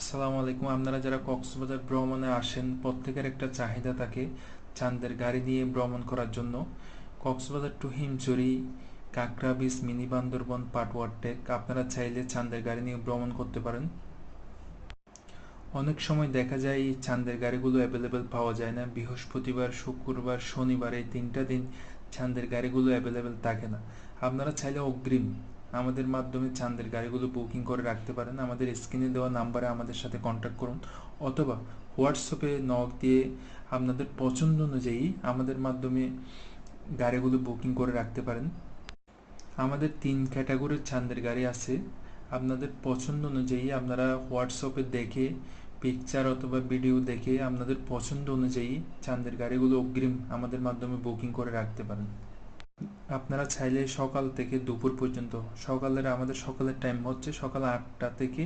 আসসালামু আলাইকুম। আপনারা যারা কক্সবাজার ভ্রমণে আসেন প্রত্যেকের একটা চাহিদা থাকে চাঁদের গাড়ি নিয়ে ভ্রমণ করার জন্য। কক্সবাজার টু হিমছড়ি, কাঁকড়া বিচ, মিনি বান্দরবন, পাটওয়ার টেক আপনারা চাইলে চাঁদের গাড়ি নিয়ে ভ্রমণ করতে পারেন। অনেক সময় দেখা যায় এই চাঁদের গাড়িগুলো অ্যাভেলেবেল পাওয়া যায় না। বৃহস্পতিবার, শুক্রবার, শনিবার এই 3টা দিন চাঁদের গাড়িগুলো অ্যাভেলেবেল থাকে না। আপনারা চাইলে অগ্রিম আমাদের মাধ্যমে চাঁদের গাড়িগুলো বুকিং করে রাখতে পারেন। আমাদের স্ক্রিনে দেওয়া নাম্বারে আমাদের সাথে কন্ট্যাক্ট করুন, অথবা হোয়াটসঅ্যাপে নক দিয়ে আপনাদের পছন্দ অনুযায়ী আমাদের মাধ্যমে গাড়িগুলো বুকিং করে রাখতে পারেন। আমাদের 3 ক্যাটাগরির চাঁদের গাড়ি আছে। আপনাদের পছন্দ অনুযায়ী আপনারা হোয়াটসঅ্যাপে দেখে পিকচার অথবা ভিডিও দেখে আপনাদের পছন্দ অনুযায়ী চাঁদের গাড়িগুলো অগ্রিম আমাদের মাধ্যমে বুকিং করে রাখতে পারেন। আপনারা চাইলে সকাল থেকে দুপুর পর্যন্ত, আমাদের সকালের টাইম হচ্ছে সকাল 8টা থেকে